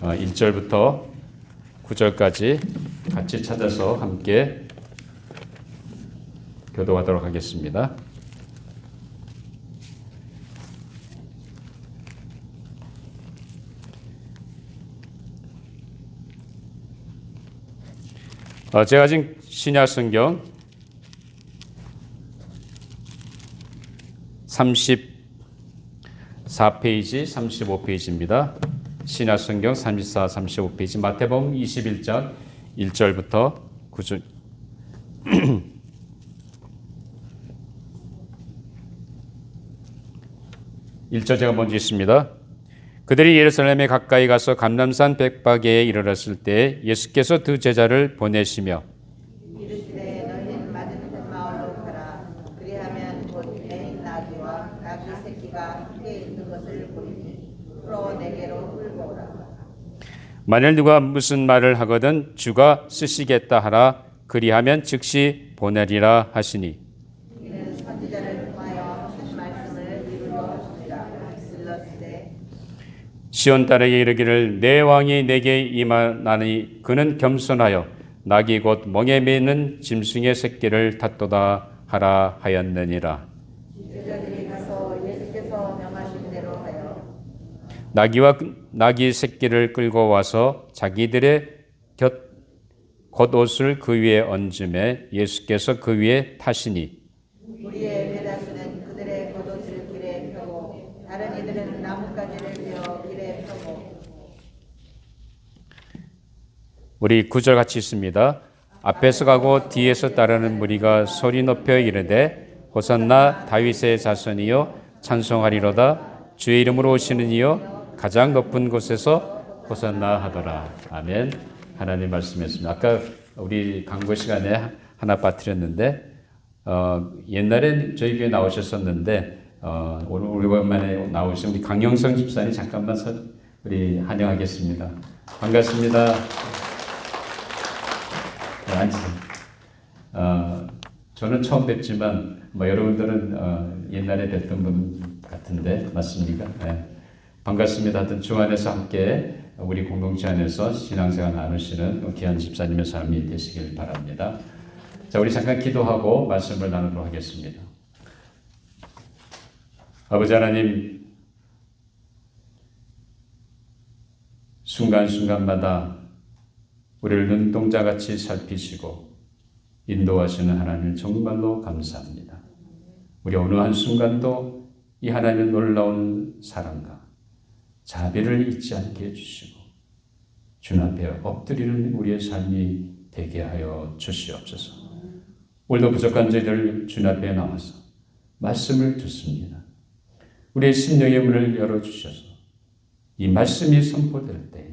1절부터 9절까지 같이 찾아서 함께 교도하도록 하겠습니다. 제가 지금 신약성경 34페이지, 35페이지입니다. 신약성경 34, 35페이지, 마태복음 21장 1절부터 9절. 1절 제가 먼저 읽습니다. 그들이 예루살렘에 가까이 가서 감람산 백박에 이르렀을 때 예수께서 두 제자를 보내시며 이르시되 너희는 맞은편 마을로 가라. 그리하면 곧 매인 나귀와 나귀 새끼가 함께 있는 것을 보리니 풀어 내게로 끌고 오라. 만일 누가 무슨 말을 하거든 주가 쓰시겠다 하라. 그리하면 즉시 보내리라 하시니 이는 선지자를 통하여 하신 말씀을 이루려 하시니라. 일러스되 시온 딸에게 이르기를 내 왕이 내게 임하나니 그는 겸손하여 낙이 곧 멍에 매는 짐승의 새끼를 탔도다 하라 하였느니라. 제자들이 가서 예수께서 명하신 대로 하여 나귀와 나귀 새끼를 끌고 와서 자기들의 겉옷을 그 위에 얹음에 예수께서 그 위에 타시니 우리의 배다수는 그들의 겉옷을 길에 펴고 다른 이들은 나뭇가지를 베어 길에 펴고. 우리 9절 같이 있습니다. 앞에서 가고 뒤에서 따르는 무리가 소리 높여 이르되 호산나 다윗의 자손이여 찬송하리로다. 주의 이름으로 오시는 이여 가장 높은 곳에서 호산나 하더라. 아멘. 하나님 말씀했습니다. 아까 우리 강고 시간에 하나 빠뜨렸는데 옛날엔 저희 교회 나오셨었는데 오늘 오랜만에 나오신 우리 강영성 집사님 잠깐만 우리 환영하겠습니다. 반갑습니다. 네, 앉으세요. 저는 처음 뵙지만 여러분들은 옛날에 뵀던 분 같은데 맞습니까? 네. 반갑습니다. 하여튼 주 안에서 함께 우리 공동체 안에서 신앙생활 나누시는 귀한 집사님의 삶이 되시길 바랍니다. 자, 우리 잠깐 기도하고 말씀을 나누도록 하겠습니다. 아버지 하나님, 순간순간마다 우리를 눈동자같이 살피시고 인도하시는 하나님을 정말로 감사합니다. 우리 어느 한순간도 이 하나님의 놀라운 사랑과 자비를 잊지 않게 해주시고 주님 앞에 엎드리는 우리의 삶이 되게 하여 주시옵소서. 오늘도 부족한 저희들 주님 앞에 나와서 말씀을 듣습니다. 우리의 심령의 문을 열어주셔서 이 말씀이 선포될 때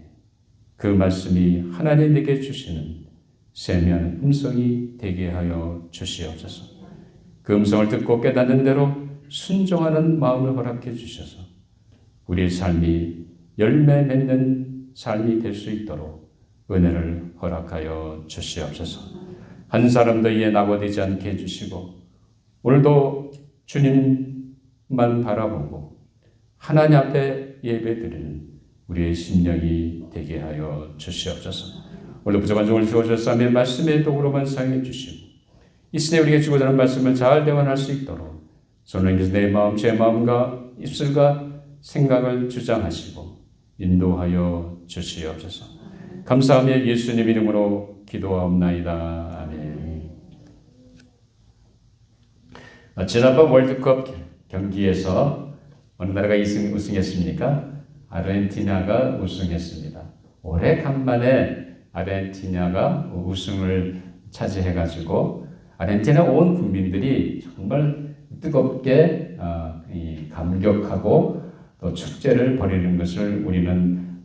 그 말씀이 하나님에게 주시는 세미한 음성이 되게 하여 주시옵소서. 그 음성을 듣고 깨닫는 대로 순종하는 마음을 허락해 주셔서 우리의 삶이 열매 맺는 삶이 될 수 있도록 은혜를 허락하여 주시옵소서. 한 사람도 이에 낙오되지 않게 해주시고 오늘도 주님만 바라보고 하나님 앞에 예배드리는 우리의 심령이 되게 하여 주시옵소서. 오늘 부족한 종을 주오셨사며 말씀의 도구로만 사용해 주시고 이 시대 우리에게 주고자 하는 말씀을 잘 대원할 수 있도록 손을 내 마음, 제 마음과 입술과 생각을 주장하시고 인도하여 주시옵소서. 감사하며 예수님 이름으로 기도하옵나이다. 아멘. 지난번 월드컵 경기에서 어느 나라가 우승했습니까? 아르헨티나가 우승했습니다. 오래간만에 아르헨티나가 우승을 차지해가지고 아르헨티나 온 국민들이 정말 뜨겁게 감격하고 또 축제를 벌이는 것을 우리는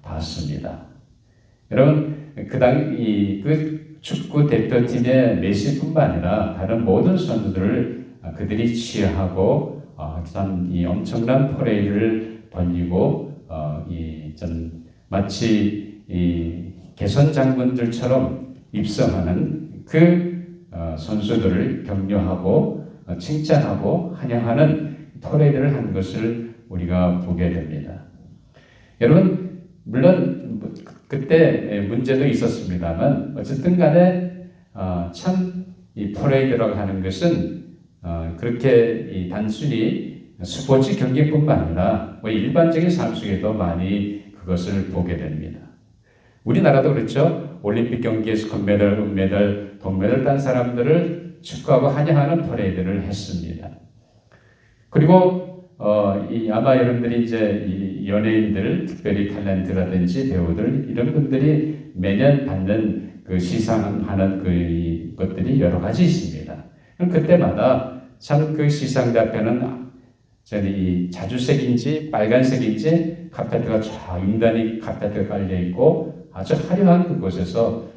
봤습니다. 여러분 그 축구 대표팀의 메시뿐만 아니라 다른 모든 선수들을 그들이 치하고 참 이 엄청난 퍼레이드를 벌이고 마치 이 개선 장군들처럼 입성하는 그 선수들을 격려하고 칭찬하고 환영하는 퍼레이드를 한 것을 우리가 보게 됩니다. 여러분 물론 그때 문제도 있었습니다만 어쨌든 간에 참 이 퍼레이드라고 하는 것은 그렇게 단순히 스포츠 경기뿐만 아니라 일반적인 삶 속에도 많이 그것을 보게 됩니다. 우리나라도 그렇죠. 올림픽 경기에서 금메달, 은메달, 동메달 딴 사람들을 축하하고 환영하는 퍼레이드를 했습니다. 그리고 아마 여러분들이 이제 이 연예인들, 특별히 탤런트라든지 배우들 이런 분들이 매년 받는 그 시상하는 그 것들이 여러 가지 있습니다. 그럼 그때마다 참 그 시상대 앞에는 이 자주색인지 빨간색인지 카페트가 쫙 융단이 카페트가 깔려 있고 아주 화려한 그곳에서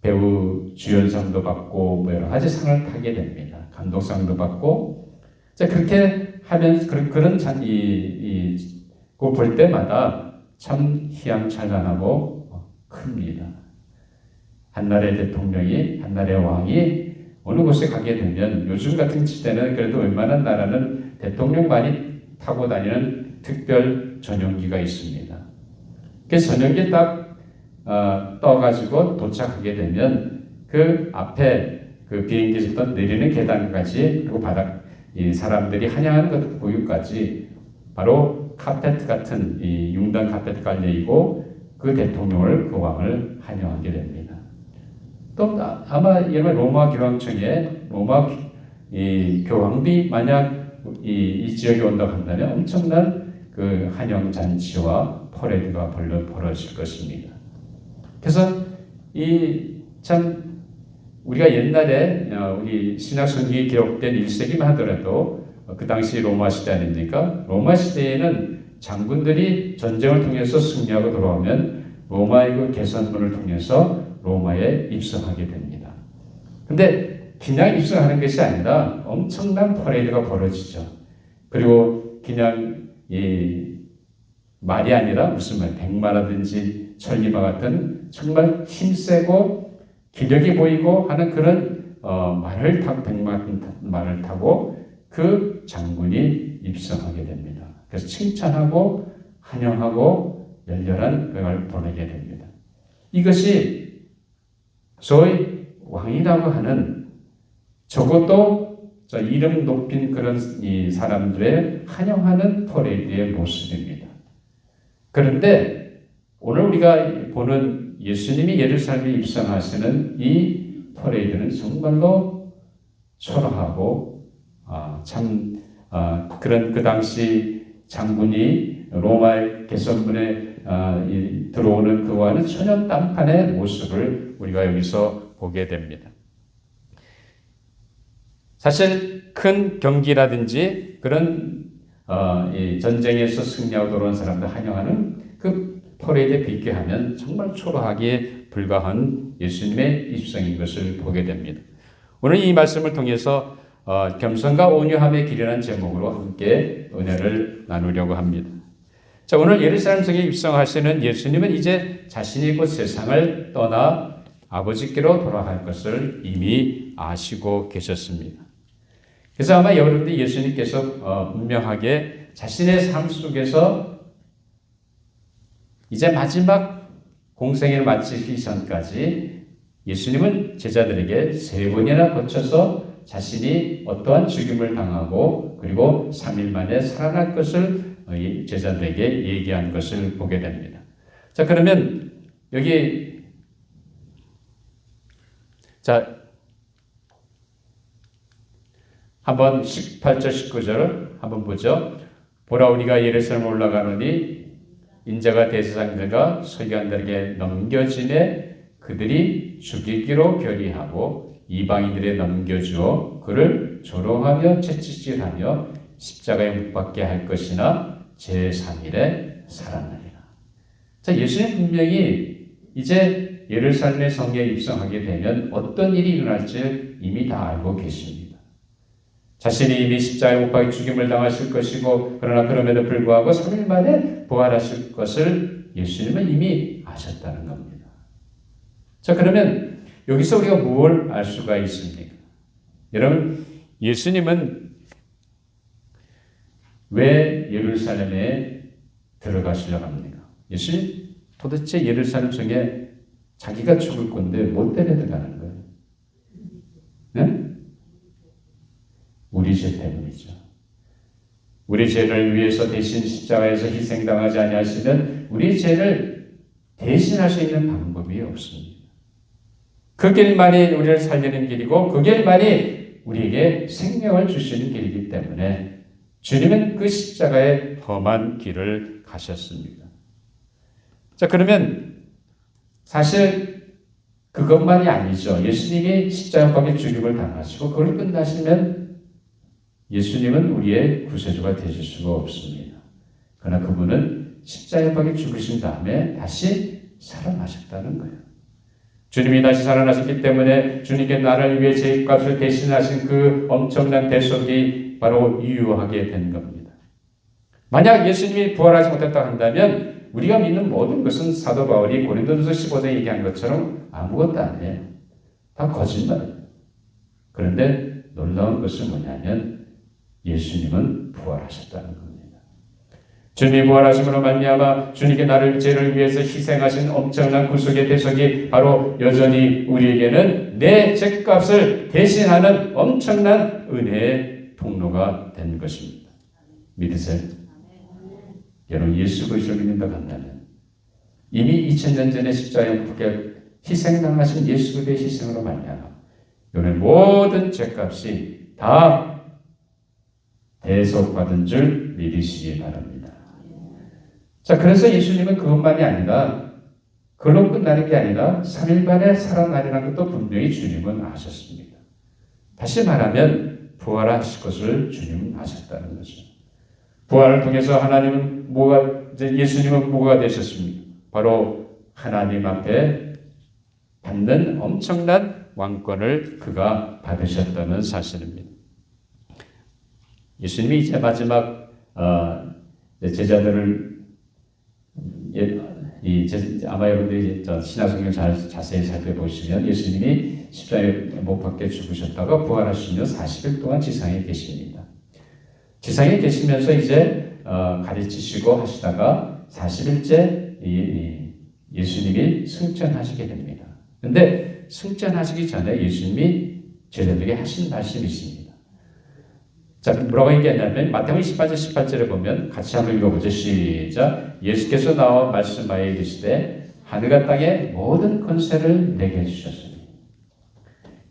배우 주연상도 받고 뭐 여러 가지 상을 타게 됩니다. 감독상도 받고 자 그렇게 하면서 그런 그거 볼 때마다 참 희양찬란하고 큽니다. 한나라의 대통령이 한나라의 왕이 어느 곳에 가게 되면 요즘 같은 시대는 그래도 웬만한 나라는 대통령만이 타고 다니는 특별 전용기가 있습니다. 그 전용기 딱 떠가지고 도착하게 되면 그 앞에 그 비행기에서 내리는 계단까지 그리고 바닥 이 사람들이 환영하는 것 보유까지 바로 카페트 같은 이 융단 카페트 깔려 있고 그 대통령을 그 왕을 환영하게 됩니다. 또 아마 여러분 로마 교황청에 로마 이 교황비 만약 이 지역에 온다고 한다면 엄청난 그 환영 잔치와 퍼레이드가 벌어질 것입니다. 그래서 이 참 우리가 옛날에 우리 신약 성경이 기록된 1세기만 하더라도 그 당시 로마 시대 아닙니까? 로마 시대에는 장군들이 전쟁을 통해서 승리하고 돌아오면 로마의 그 개선문을 통해서 로마에 입성하게 됩니다. 근데 그냥 입성하는 것이 아니라 엄청난 퍼레이드가 벌어지죠. 그리고 그냥 말이 아니라 무슨 말, 백마라든지 천리마 같은 정말 힘세고 기력이 보이고 하는 그런 말을 타고 말을 타고 그 장군이 입성하게 됩니다. 그래서 칭찬하고 환영하고 열렬한 그걸 보내게 됩니다. 이것이 소위 왕이라고 하는 적어도 이름 높인 그런 이 사람들의 환영하는 퍼레이드의 모습입니다. 그런데 오늘 우리가 보는 예수님이 예루살렘에 입성하시는 이 퍼레이드는 정말로 초라하고 그런 그 당시 장군이 로마의 개선문에 들어오는 그와는 전혀 딴판의 모습을 우리가 여기서 보게 됩니다. 사실 큰 경기라든지 그런 이 전쟁에서 승리하고 돌아온 사람들 환영하는 그 퍼레이드에 비교하면 정말 초라하기에 불과한 예수님의 입성인 것을 보게 됩니다. 오늘 이 말씀을 통해서 겸손과 온유함의 길이라는 제목으로 함께 은혜를 나누려고 합니다. 자, 오늘 예루살렘 성에 입성하시는 예수님은 이제 자신이 곧 세상을 떠나 아버지께로 돌아갈 것을 이미 아시고 계셨습니다. 그래서 아마 여러분들이 예수님께서 분명하게 자신의 삶 속에서 이제 마지막 공생을 마치기 전까지 예수님은 제자들에게 3번이나 거쳐서 자신이 어떠한 죽임을 당하고 그리고 3일 만에 살아날 것을 제자들에게 얘기한 것을 보게 됩니다. 자, 그러면 여기 한번 18절 19절을 한번 보죠. 보라 우리가 예루살렘 올라가노니 인자가 대제사장들과 서기관들에게 넘겨지네 그들이 죽이기로 결의하고 이방인들에 넘겨주어 그를 조롱하며 채찍질하며 십자가에 못 박게 할 것이나 제3일에 살아나리라. 자, 예수님 분명히 이제 예루살렘의 성에 입성하게 되면 어떤 일이 일어날지 이미 다 알고 계십니다. 자신이 이미 십자가에 못 박혀 죽임을 당하실 것이고 그러나 그럼에도 불구하고 3일 만에 부활하실 것을 예수님은 이미 아셨다는 겁니다. 자, 그러면 여기서 우리가 무엇을 알 수가 있습니까? 여러분, 예수님은 왜 예루살렘에 들어가시려고 합니까? 예수님 도대체 예루살렘 성에 자기가 죽을 건데 못 데려가는 거예요. 네? 우리 죄 때문이죠. 우리 죄를 위해서 대신 십자가에서 희생당하지 아니하시면 우리 죄를 대신할 수 있는 방법이 없습니다. 그 길만이 우리를 살리는 길이고 그 길만이 우리에게 생명을 주시는 길이기 때문에 주님은 그 십자가의 험한 길을 가셨습니다. 자, 그러면 사실 그것만이 아니죠. 예수님이 십자가에 죽임을 당하시고 그걸 끝나시면 예수님은 우리의 구세주가 되실 수가 없습니다. 그러나 그분은 십자가에 죽으신 다음에 다시 살아나셨다는 거예요. 주님이 다시 살아나셨기 때문에 주님께 나를 위해 죄값을 대신하신 그 엄청난 대속이 바로 유효하게 된 겁니다. 만약 예수님이 부활하지 못했다 한다면 우리가 믿는 모든 것은 사도 바울이 고린도전서 15장에 얘기한 것처럼 아무것도 아니에요. 다 거짓말이에요. 그런데 놀라운 것은 뭐냐면 예수님은 부활하셨다는 겁니다. 주님이 부활하심으로 말미암아 주님께 나를 죄를 위해서 희생하신 엄청난 구속의 대속이 바로 여전히 우리에게는 내 죄값을 대신하는 엄청난 은혜의 통로가 된 것입니다. 믿으세요? 여러분 예수 그리스도를 믿는다고 한다면 이미 2000년 전에 십자가에 희생당하신 예수 그리스도의 희생으로 말미암아 여러분의 모든 죄값이 다 대속받은 줄 믿으시기 바랍니다. 자, 그래서 예수님은 그것만이 아니라 그걸로 끝나는 게 아니라 3일 만에 살아나리라는 것도 분명히 주님은 아셨습니다. 다시 말하면 부활하실 것을 주님은 아셨다는 거죠. 부활을 통해서 하나님은 예수님은 뭐가 되셨습니까? 바로 하나님 앞에 받는 엄청난 왕권을 그가 받으셨다는 사실입니다. 예수님이 이제 마지막 제자들을 아마 여러분들이 신약성경 자세히 살펴보시면 예수님이 십자가에 못 박혀 죽으셨다가 부활하시며 40일 동안 지상에 계십니다. 지상에 계시면서 이제 가르치시고 하시다가 40일째 예수님이 승천하시게 됩니다. 그런데 승천하시기 전에 예수님이 제자들에게 하신 말씀이 있습니다. 자, 뭐라고 얘기했냐면 마태복음 18절 18절에 보면 같이 한번 읽어보죠. 시작. 예수께서 나와 말씀하여 이르시되 하늘과 땅의 모든 권세를 내게 주셨으니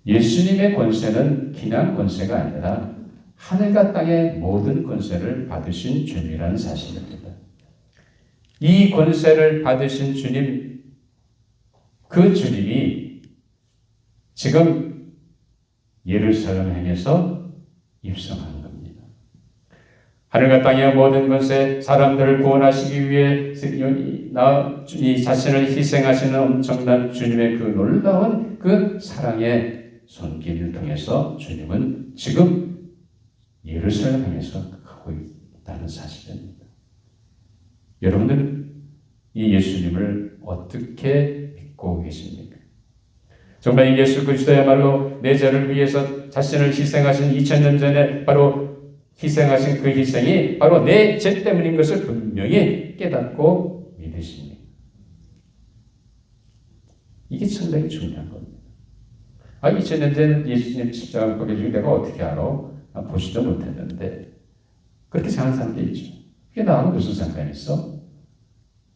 예수님의 권세는 그냥 권세가 아니라 하늘과 땅의 모든 권세를 받으신 주님이라는 사실입니다. 이 권세를 받으신 주님, 그 주님이 지금 예루살렘 향해서 입성한 겁니다. 하늘과 땅의 모든 것에 사람들을 구원하시기 위해 이 자신을 희생하시는 엄청난 주님의 그 놀라운 그 사랑의 손길을 통해서 주님은 지금 예루살렘 향해서 가고 있다는 사실입니다. 여러분들 이 예수님을 어떻게 믿고 계십니까? 정말 이 예수 그리스도야말로 내 죄를 위해서 자신을 희생하신 2000년 전에 바로 희생하신 그 희생이 바로 내 죄 때문인 것을 분명히 깨닫고 믿으십니다. 이게 상당히 중요한 겁니다. 2000년 전 예수님 십자가 못 박혀 죽인 내가 어떻게 알아? 난 보지도 못했는데 그렇게 생각하는 사람도 있죠. 그게 나하고 무슨 상관이 있어?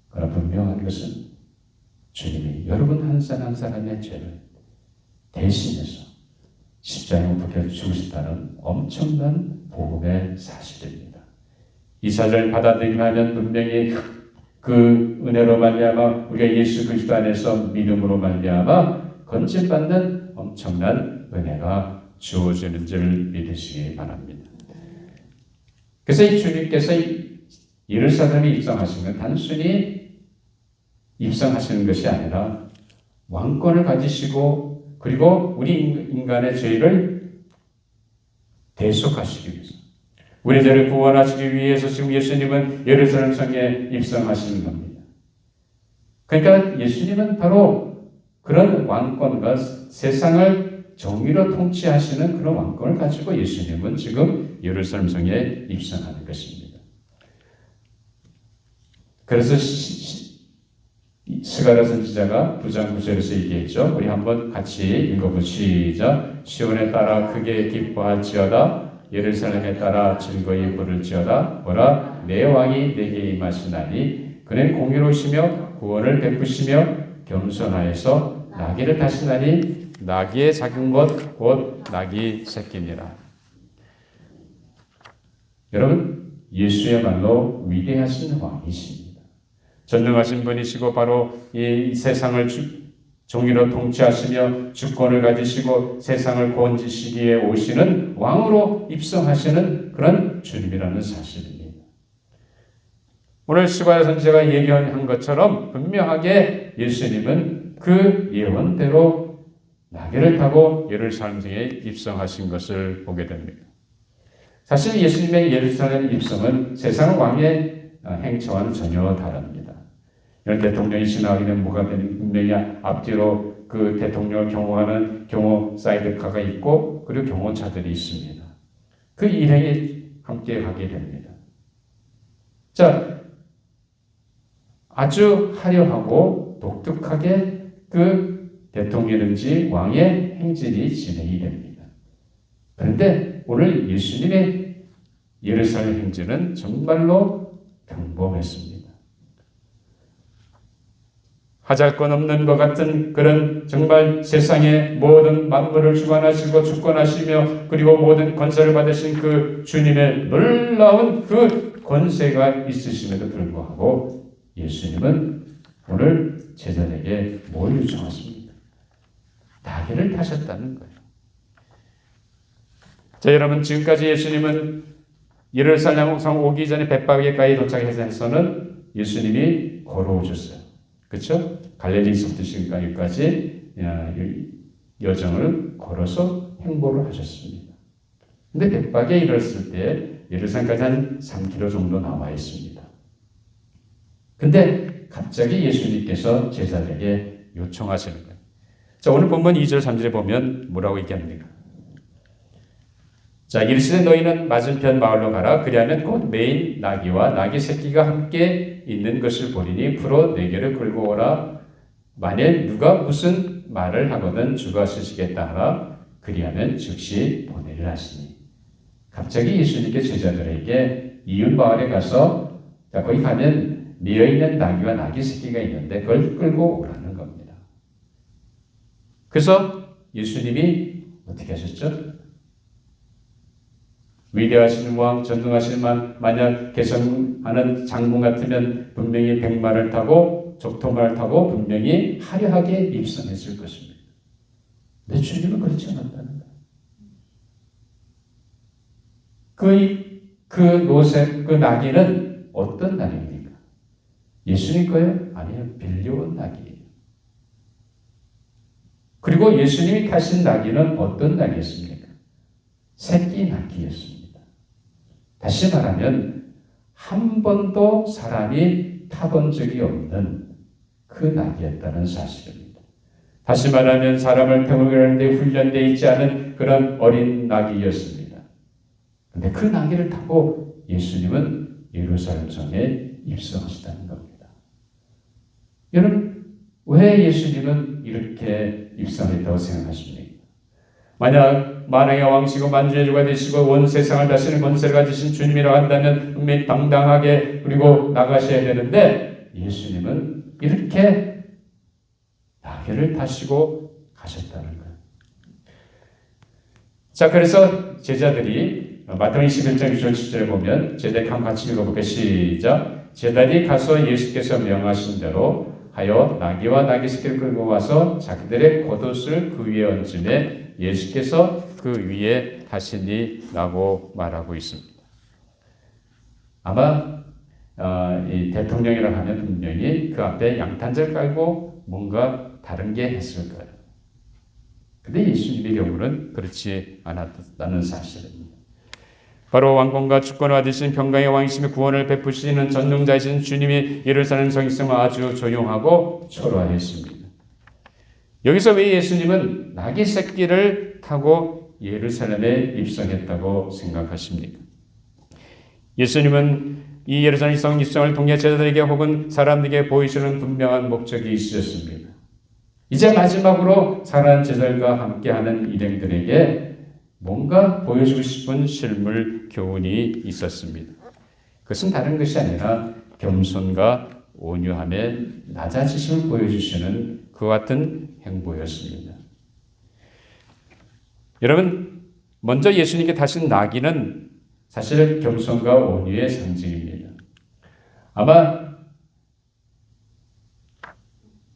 그러나 분명한 것은 주님이 여러분 한 사람 한 사람의 죄를 대신해서 십자가에 못 박혀 죽으셨다는 엄청난 복음의 사실입니다. 이 사실을 받아들이면 분명히 그 은혜로 말미암아 우리가 예수 그리스도 안에서 믿음으로 말미암아 건진받는 엄청난 은혜가 주어지는 줄 믿으시기 바랍니다. 그래서 이 주님께서 예루살렘에 입성하신 건 단순히 입성하시는 것이 아니라 왕권을 가지시고 그리고 우리 인간의 죄를 대속하시기 위해서 우리 죄를 구원하시기 위해서 지금 예수님은 예루살렘 성에 입성하시는 겁니다. 그러니까 예수님은 바로 그런 왕권과 세상을 정의로 통치하시는 그런 왕권을 가지고 예수님은 지금 예루살렘 성에 입성하는 것입니다. 그래서 스가랴 선지자가 9장 9절에서 얘기했죠. 우리 한번 같이 읽어보시죠. 시온에 따라 크게 기뻐할지어다. 예루살렘에 따라 즐거이 부를지어다. 보라, 내 왕이 내게 임하시나니 그는 공의로우시며 구원을 베푸시며 겸손하여서 나귀를 타시나니 나귀의 작은 것 곧 나귀 새끼니라. 여러분, 예수야말로 위대하신 왕이십니다. 전능하신 분이시고 바로 이 세상을 정의로 통치하시며 주권을 가지시고 세상을 구원지시기에 오시는 왕으로 입성하시는 그런 주님이라는 사실입니다. 오늘 스가랴 선지자가 예견한 것처럼 분명하게 예수님은 그 예언대로 나귀를 타고 예루살렘에 입성하신 것을 보게 됩니다. 사실 예수님의 예루살렘 입성은 세상 왕의 행처와는 전혀 다릅니다. 이런 대통령이 지나가게 되면 뭐가 되는 분명히 앞뒤로 그 대통령을 경호하는 경호 사이드카가 있고 그리고 경호차들이 있습니다. 그 일행이 함께 가게 됩니다. 자, 아주 화려하고 독특하게 그 대통령인지 왕의 행진이 진행이 됩니다. 그런데 오늘 예수님의 예루살렘 행진은 정말로 평범했습니다. 하잘것없는 것 같은 그런 정말 세상의 모든 만물을 주관하시고 주권하시며 그리고 모든 권세를 받으신 그 주님의 놀라운 그 권세가 있으심에도 불구하고 예수님은 오늘 제자에게 뭘 요청하십니까? 나귀를 타셨다는 거예요. 자, 여러분, 지금까지 예수님은 예루살렘 성 오기 전에 벳바게까지 도착해서는 예수님이 걸어오셨어요. 그렇죠? 갈릴리에서부터 지금까지 여정을 걸어서 행보를 하셨습니다. 근데 벳바게에 이르렀을 때 예루살렘까지 한 3km 정도 남아 있습니다. 근데 갑자기 예수님께서 제자들에게 요청하시는 거예요. 자, 오늘 본문 2절 3절에 보면 뭐라고 얘기합니까? 자, 이르시되 너희는 맞은편 마을로 가라. 그리하면 곧 매인 나귀와 나귀 새끼가 함께 있는 것을 보리니 풀어 내게를 끌고 오라. 만일 누가 무슨 말을 하거든 주가 쓰시겠다 하라. 그리하면 즉시 보내리라 하시니. 갑자기 예수님께 제자들에게 이웃 마을에 가서 자, 거기 가면 미어있는 나귀와 나귀 새끼가 있는데 그걸 끌고 오라는 겁니다. 그래서 예수님이 어떻게 하셨죠? 위대하신 왕, 전능하신 왕, 만약 개성하는 장군 같으면 분명히 백마를 타고 적토마를 타고 분명히 화려하게 입성했을 것입니다. 근데 주님은 그렇지 않았다는 거예요. 그 나귀는 어떤 나귀입니까? 예수님 거예요? 아니요, 빌려온 나귀예요. 그리고 예수님이 타신 나귀는 어떤 나귀였습니까? 새끼 나귀였습니다. 다시 말하면 한 번도 사람이 타본 적이 없는 그 나귀였다는 사실입니다. 다시 말하면 사람을 태우게 하는데 훈련되어 있지 않은 그런 어린 나귀였습니다. 그런데 그 나귀를 타고 예수님은 예루살렘 성에 입성하시다는 겁니다. 여러분, 왜 예수님은 이렇게 입성했다고 생각하십니까? 만약 만왕의 왕시고 만주의 주가 되시고 온 세상을 다스리는 권세를 가지신 주님이라고 한다면 분명히 당당하게 그리고 나가셔야 되는데 예수님은 이렇게 나귀를 타시고 가셨다는 거예요. 자, 그래서 제자들이 마태복음 21장 6절 7절에 보면 제자들이 같이 읽어볼게요. 시작. 제자들이 가서 예수께서 명하신 대로 하여 나귀와 나귀 새끼를 끌고 와서 자기들의 겉옷을 그 위에 얹음에 예수께서 그 위에 타시니라고 말하고 있습니다. 아마 이 대통령이라고 하면 분명히 그 앞에 양탄자를 깔고 뭔가 다른 게 했을 거예요. 근데 예수님의 경우는 그렇지 않았다는 사실입니다. 바로 왕권과 주권을 받으신 평강의 왕이시며 구원을 베푸시는 전능자이신 주님이 예루살렘 성있음을 아주 조용하고 초라했습니다. 여기서 왜 예수님은 나귀 새끼를 타고 예루살렘에 입성했다고 생각하십니까? 예수님은 이 예루살렘 입성을 통해 제자들에게 혹은 사람들에게 보이시는 분명한 목적이 있으셨습니다. 이제 마지막으로 사랑하는 제자들과 함께하는 일행들에게 뭔가 보여주고 싶은 실물 교훈이 있었습니다. 그것은 다른 것이 아니라 겸손과 온유함에 낮아지심을 보여주시는 그와 같은 행보였습니다. 여러분, 먼저 예수님께 타신 나귀는 사실 겸손과 온유의 상징입니다. 아마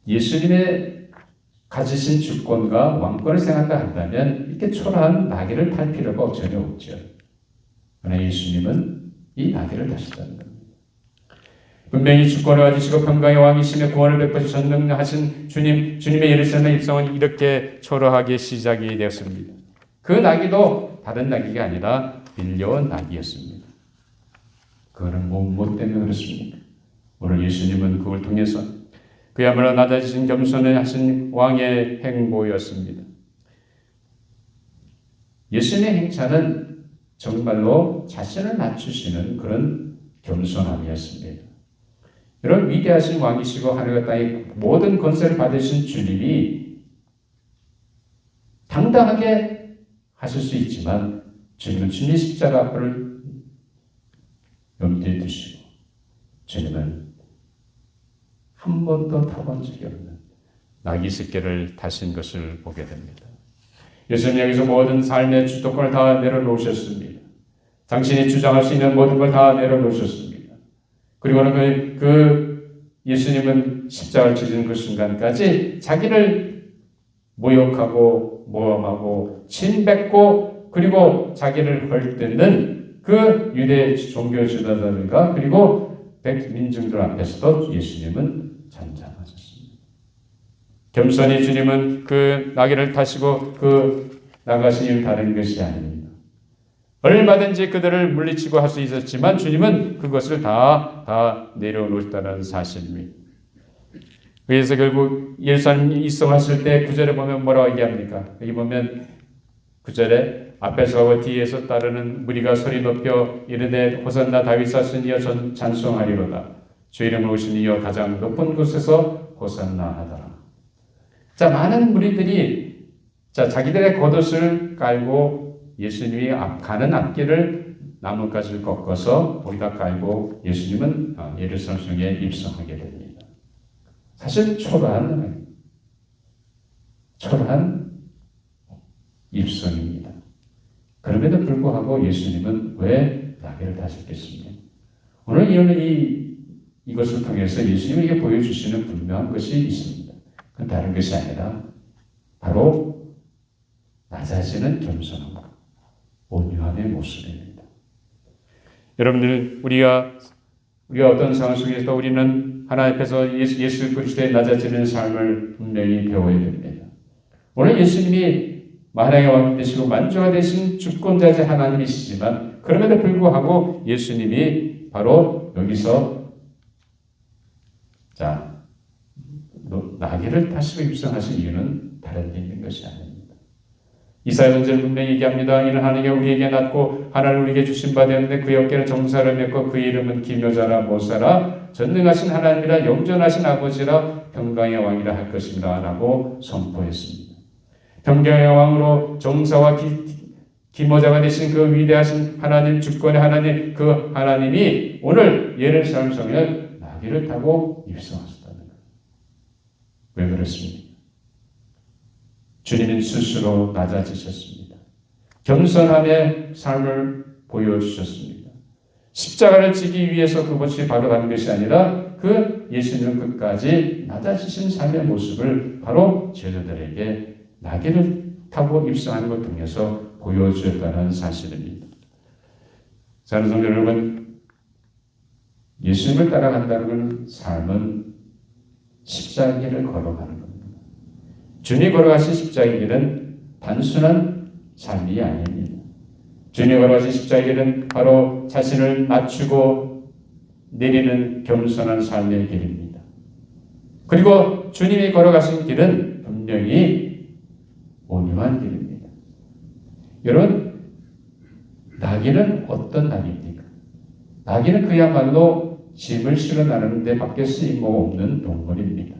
예수님의 가지신 주권과 왕권을 생각한다면 이렇게 초라한 나귀를 탈 필요가 전혀 없죠. 그러나 예수님은 이 나귀를 타셨다는 겁니다. 분명히 주권을 가지시고 평강의 왕이시며 구원을 베푸시 전능하신 주님의 예루살렘의 입성은 이렇게 초라하게 시작이 되었습니다. 그 나귀도 다른 나귀가 아니라 빌려온 나귀였습니다. 그거는 뭐 때문에 그렇습니까? 오늘 예수님은 그걸 통해서 그야말로 낮아지신 겸손을 하신 왕의 행보였습니다. 예수님의 행차는 정말로 자신을 낮추시는 그런 겸손함이었습니다. 여러분, 위대하신 왕이시고 하늘과 땅의 모든 권세를 받으신 주님이 당당하게 하실 수 있지만 주님은 주님의 십자가 앞을 염두에 두시고 주님은 한 번도 타본 적이 없는 나귀 새끼를 타신 것을 보게 됩니다. 예수님 여기서 모든 삶의 주도권을 다 내려놓으셨습니다. 당신이 주장할 수 있는 모든 걸 다 내려놓으셨습니다. 그리고는 그 예수님은 십자가를 지는 그 순간까지 자기를 모욕하고 모함하고 침뱉고 그리고 자기를 헐뜯는 그 유대 종교 지도자들과 그리고 백민중들 앞에서도 예수님은 잠잠하셨습니다. 겸손히 주님은 그 나귀를 타시고 그 나가신 이유는 다른 것이 아닙니다. 얼마든지 그들을 물리치고 할 수 있었지만 주님은 그것을 다 내려놓았다는 사실입니다. 그래서 결국 예루살렘 입성하실 때 9절에 보면 뭐라고 얘기합니까? 여기 보면 9절에 앞에서 하고 뒤에서 따르는 무리가 소리 높여 이르되 호산나 다윗 자손 이여 찬송하리로다. 주 이름으로 오신 이여 가장 높은 곳에서 호산나 하더라. 자, 많은 무리들이 자기들의 겉옷을 깔고 예수님이 가는 앞길을 나뭇가지를 꺾어서 거기다 깔고 예수님은 예루살렘 성에 입성하게 됩니다. 사실 초라한 입성입니다. 그럼에도 불구하고 예수님은 왜 나귀를 타셨겠습니까? 오늘 이것을 통해서 예수님에게 보여주시는 분명한 것이 있습니다. 그건 다른 것이 아니라 바로 낮아지는 겸손함과 온유함의 모습입니다. 여러분들, 우리가 어떤 상황 속에서도 우리는 하나님 앞에서 예수 그리스도의 낮아지는 삶을 분명히 배워야 됩니다. 오늘 예수님이 만왕의 왕이 되시고 만주가 되신 주권자재 하나님이시지만 그럼에도 불구하고 예수님이 바로 여기서 나귀를 타시고 입성하신 이유는 다른 데 있는 것이 아닙니다. 이사야 전서는 분명히 얘기합니다. 이는 하나님이 우리에게 낳고 하나를 우리에게 주신 바 되었는데 그의 어깨는 정사를 맺고 그의 이름은 기묘자라 못사라 전능하신 하나님이라 영존하신 아버지라 평강의 왕이라 할 것입니다 라고 선포했습니다. 평강의 왕으로 정사와 기모자가 되신 그 위대하신 하나님, 주권의 하나님, 그 하나님이 오늘 예루살렘 성에 나귀를 타고 입성하셨다는 거예요. 왜 그렇습니까? 주님은 스스로 낮아지셨습니다. 겸손함의 삶을 보여주셨습니다. 십자가를 지기 위해서 그것이 바로 다른 것이 아니라 그 예수님은 끝까지 낮아지신 삶의 모습을 바로 제자들에게 나귀를 타고 입성하는 것 통해서 보여주었다는 사실입니다. 사랑하는 성도 여러분, 예수님을 따라간다는 삶은 십자가의 길을 걸어가는 겁니다. 주님이 걸어가신 십자가의 길은 단순한 삶이 아닙니다. 주님이 걸어가신 십자가의 길은 바로 자신을 낮추고 내리는 겸손한 삶의 길입니다. 그리고 주님이 걸어가신 길은 분명히 온유한 길입니다. 여러분, 나귀는 어떤 나귀입니까? 나귀는 그야말로 짐을 실어 나르는 데 밖에 쓰임없는 동물입니다.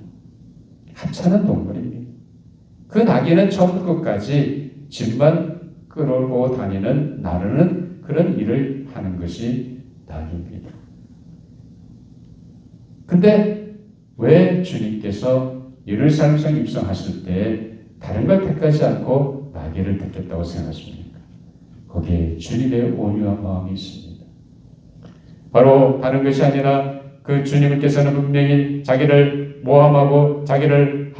하찮은 동물입니다. 그 나귀는 처음부터 끝까지 짐만 끌고 다니는 나르는 그런 일을 하는 것이 나귀입니다. 근데 왜 주님께서 예루살렘성 입성하실 때 다른 걸 택하지 않고 나귀를 택했다고 생각하십니까? 거기에 주님의 온유한 마음이 있습니다. 바로 다른 것이 아니라 그 주님께서는 분명히 자기를 모함하고 자기를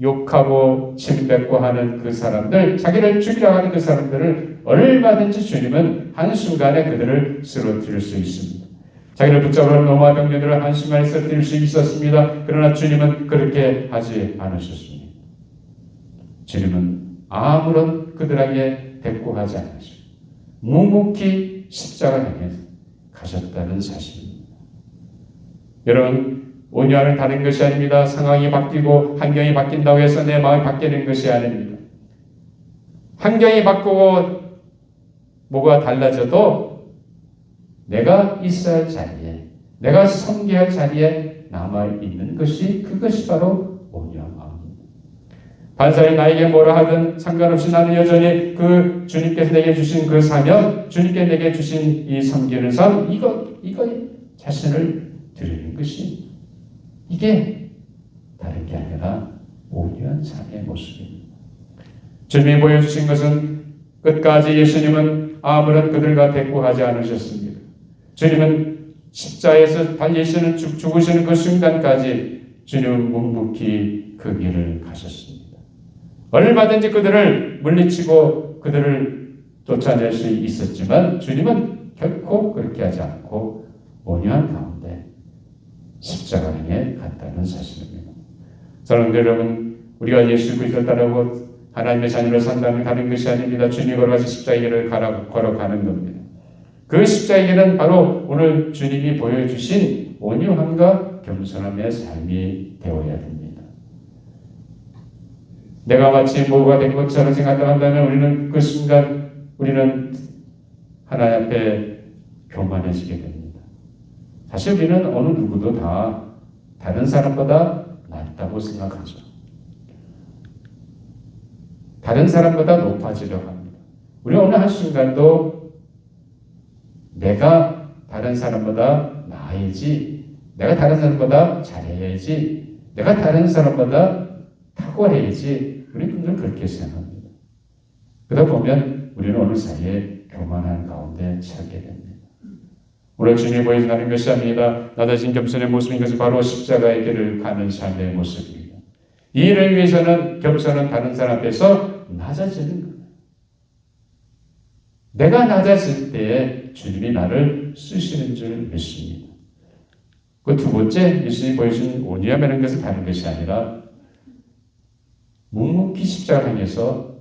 욕하고 침뱉고 하는 그 사람들, 자기를 죽이려고 하는 그 사람들을 얼마든지 주님은 한순간에 그들을 쓰러뜨릴 수 있습니다. 자기를 붙잡으려는 로마 병력들을 한순간에 쓰러뜨릴 수 있었습니다. 그러나 주님은 그렇게 하지 않으셨습니다. 주님은 아무런 그들에게 대꾸하지 않으시고 묵묵히 십자가를 향해 가셨다는 사실입니다. 여러분, 온유함은 다른 것이 아닙니다. 상황이 바뀌고 환경이 바뀐다고 해서 내 마음이 바뀌는 것이 아닙니다. 환경이 바꾸고 뭐가 달라져도 내가 있어야 할 자리에, 내가 섬겨야 할 자리에 남아있는 것이, 그것이 바로 온유한 마음입니다. 반사에 나에게 뭐라 하든 상관없이 나는 여전히 그 주님께서 내게 주신 그 사명, 주님께 내게 주신 이 섬기는 삶, 이거 자신을 드리는 것이, 이게 다른 게 아니라 온유한 삶의 모습입니다. 주님이 보여주신 것은 끝까지 예수님은 아무런 그들과 대꾸하지 않으셨습니다. 주님은 십자에서 달리시는 죽으시는 그 순간까지 주님은 묵묵히 그 길을 가셨습니다. 얼마든지 그들을 물리치고 그들을 쫓아낼 수 있었지만 주님은 결코 그렇게 하지 않고 온유한 가운데 십자가 향해 갔다는 사실입니다. 사랑하는 여러분, 우리가 예수 그리스도를 따르고 하나님의 자녀로 산다는 다른 것이 아닙니다. 주님이 걸어가신 십자가의 길을 걸어가는 겁니다. 그 십자가의 길은 바로 오늘 주님이 보여주신 온유함과 겸손함의 삶이 되어야 됩니다. 내가 마치 뭐가 된 것처럼 생각한다면 우리는 그 순간 우리는 하나님 앞에 교만해지게 됩니다. 사실 우리는 어느 누구도 다 다른 사람보다 낫다고 생각하죠. 다른 사람보다 높아지려고 합니다. 우리 어느 한순간도 내가 다른 사람보다 나아야지, 내가 다른 사람보다 잘해야지, 내가 다른 사람보다 탁월해야지, 우리 분들은 그렇게 생각합니다. 그러다 보면 우리는 어느 사이에 교만한 가운데 살게 됩니다. 오늘 주님이 보여주는 것이 아닙니다. 낮아진 겸손의 모습인 것이 바로 십자가의 길을 가는 삶의 모습입니다. 이 일을 위해서는 겸손은 다른 사람 앞에서 낮아지는 거예요. 내가 낮아질 때에 주님이 나를 쓰시는 줄 믿습니다. 그 두 번째, 예수님이 보여준 온유함이라는 것은 다른 것이 아니라 묵묵히 십자가를 향해서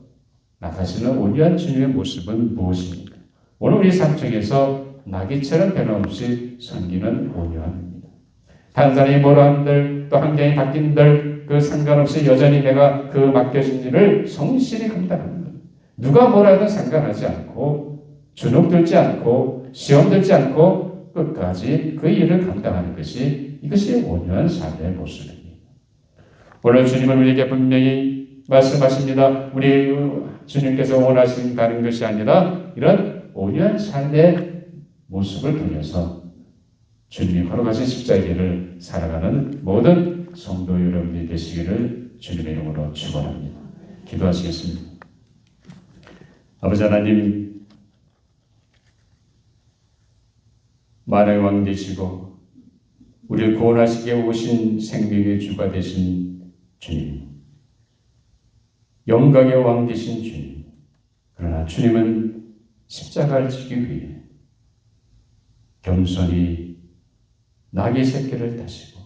나가시는 온유한 주님의 모습은 무엇입니까? 오늘 우리 삶 속에서 나귀처럼 변함없이 섬기는 온유함입니다. 다른 사람이 뭐라 한들 또 환경이 바뀐들 그 상관없이 여전히 내가 그 맡겨진 일을 성실히 감당합니다. 누가 뭐라든 상관하지 않고 주눅들지 않고 시험 들지 않고 끝까지 그 일을 감당하는 것이, 이것이 온유한 삶의 모습입니다. 오늘 주님은 우리에게 분명히 말씀하십니다. 우리 주님께서 원하신다는 것이 아니라 이런 온유한 삶의 모습을 통해서 주님이 걸어가신 십자가의 길을 살아가는 모든 성도 여러분이 되시기를 주님의 이름으로 축원합니다. 기도하시겠습니다. 아버지 하나님, 만왕의 왕 되시고 우리를 구원하시기에 오신 생명의 주가 되신 주님, 영광의 왕 되신 주님, 그러나 주님은 십자가를 지기 위해 겸손히 나귀 새끼를 타시고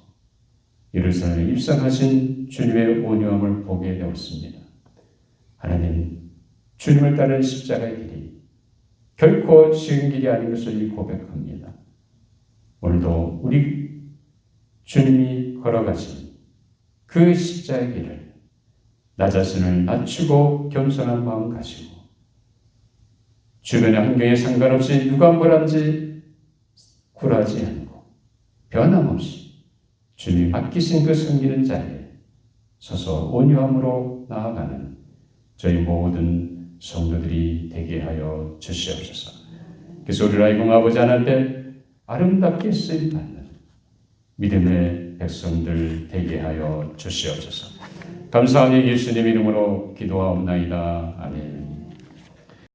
예루살렘에 입성하신 주님의 온유함을 보게 되었습니다. 하나님, 주님을 따르는 십자가의 길이 결코 쉬운 길이 아닌 것을 고백합니다. 오늘도 우리 주님이 걸어가신 그 십자가의 길을 나 자신을 낮추고 겸손한 마음 가지고 주변의 환경에 상관없이 누가 뭐란지 굴하지 않고 변함없이 주님 맡기신 그 섬기는 자리에 서서 온유함으로 나아가는 저희 모든 성도들이 되게 하여 주시옵소서. 그래서 우리 라이공 아버지 하나님께 아름답게 쓰임받는 믿음의 백성들 되게 하여 주시옵소서. 감사하며 예수님 이름으로 기도하옵나이다. 아멘.